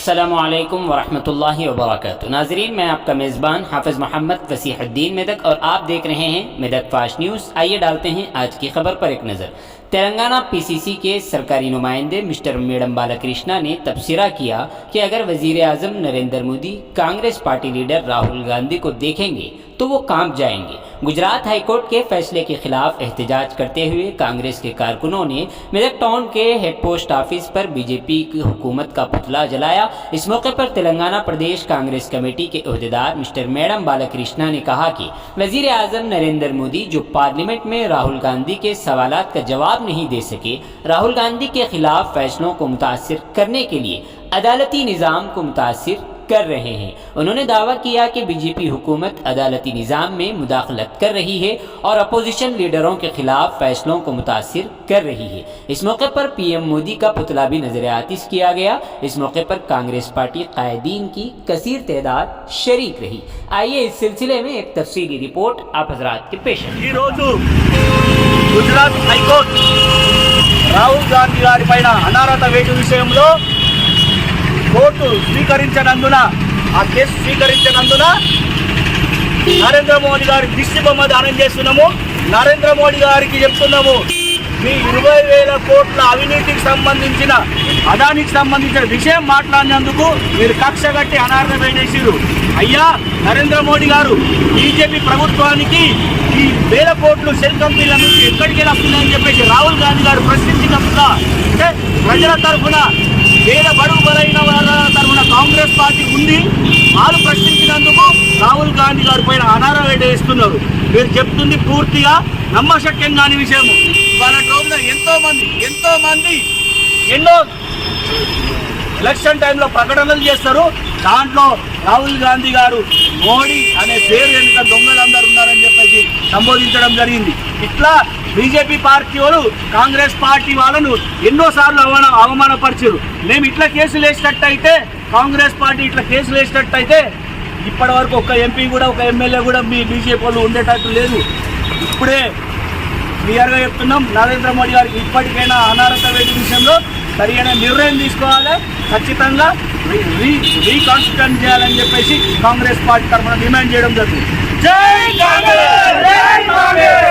अस्सलामुअलैकुम वरहमतुल्लाहि वबरकातुहू। नाजरीन, मैं आपका मेज़बान हाफिज़ मोहम्मद वसीहुद्दीन मेदक और आप देख रहे हैं मेदक फास्ट न्यूज़। आइए डालते हैं आज की खबर पर एक नज़र। तेलंगाना पीसीसी के सरकारी नुमाइंदे मिस्टर मेडम बालाकृष्णा ने तबसरा किया कि अगर वज़ीर आज़म नरेंद्र मोदी कांग्रेस पार्टी लीडर राहुल गांधी को देखेंगे तो वो कांप जाएंगे। गुजरात हाई कोर्ट के फैसले के खिलाफ एहतजाज करते हुए कांग्रेस के कारकुनों ने मेदक टाउन के हेड पोस्ट ऑफिस पर बीजेपी की हुकूमत का पुतला जलाया। इस मौके पर तेलंगाना प्रदेश कांग्रेस कमेटी के अहदेदार मिस्टर मेडम बालाकृष्णा ने कहा कि वजीर आजम नरेंद्र मोदी जो पार्लियामेंट में राहुल गांधी के सवालात का जवाब नहीं दे सके, राहुल गांधी के खिलाफ फैसलों को मुतासिर करने के लिए अदालती निज़ाम को मुतासिर कर रहे हैं। उन्होंने दावा किया कि बीजेपी हुकूमत अदालती निज़ाम में मुदाखलत कर रही है और अपोजिशन लीडरों के खिलाफ फैसलों को मुतासिर कर रही है। इस मौके पर पीएम मोदी का पुतला भी नजर आतिश किया गया। इस मौके पर कांग्रेस पार्टी कायदीन की कसीर तादाद शरीक रही। आइए इस सिलसिले में एक तफसीली रिपोर्ट आप हजरात के पेश है। गुजरात हाईकोर्ट రాహుల్ గాంధీ గారి పైన అనారత వేటు విషయంలో కోర్టు స్వీకరించినందున ఆ కేసు స్వీకరించినందున నరేంద్ర మోడీ గారి దిష్టి బొమ్మ దానం చేస్తున్నాము. నరేంద్ర మోడీ గారికి చెప్తున్నాము, మీ 20,000 కోట్ల అవినీతికి సంబంధించిన అదానికి సంబంధించిన విషయం మాట్లాడినందుకు మీరు కక్ష కట్టి అనారత వేటేసారు. అయ్యా నరేంద్ర మోడీ గారు, బీజేపీ ప్రభుత్వానికి ఈ 1,000 కోట్లు సెల్ కంపెనీల నుంచి ఎక్కడికి వస్తున్నాయని చెప్పేసి రాహుల్ గాంధీ గారు ప్రశ్నించినప్పుడు అంటే ప్రజల తరఫున పేద బడుగు బలైన వాళ్ళ తరఫున కాంగ్రెస్ పార్టీ ఉంది, వాళ్ళు ప్రశ్నించినందుకు రాహుల్ గాంధీ గారి పైన అనార వేటేస్తున్నారు. మీరు చెప్తుంది పూర్తిగా నమ్మశక్యం కాని విషయము. వాళ్ళ రోజున ఎంతో మంది ఎన్నో ఎలక్షన్ టైంలో ప్రకటనలు చేస్తారు. దాంట్లో రాహుల్ గాంధీ గారు మోడీ అనే పేరు వెనుక దొంగలందరూ ఉన్నారని చెప్పేసి సంబోధించడం జరిగింది. ఇట్లా బీజేపీ పార్టీ వాళ్ళు కాంగ్రెస్ పార్టీ వాళ్ళను ఎన్నోసార్లు అవమానపరిచారు. మేము ఇట్లా కేసులు వేసినట్టయితే, కాంగ్రెస్ పార్టీ ఇట్లా కేసులు వేసినట్టయితే ఇప్పటి వరకు ఒక ఎంపీ కూడా ఒక ఎమ్మెల్యే కూడా మీ బీజేపీ వాళ్ళు ఉండేటట్టు లేదు. ఇప్పుడే క్లియర్గా చెప్తున్నాం, నరేంద్ర మోడీ గారికి ఇప్పటికైనా అనారత వేటు విషయంలో సరైన నిర్ణయం తీసుకోవాలి, ఖచ్చితంగా రీకాన్స్టిట్యూట్ చేయాలని చెప్పేసి కాంగ్రెస్ పార్టీ తరఫున డిమాండ్ చేయడం జరుగుతుంది. జై కాంగ్రెస్!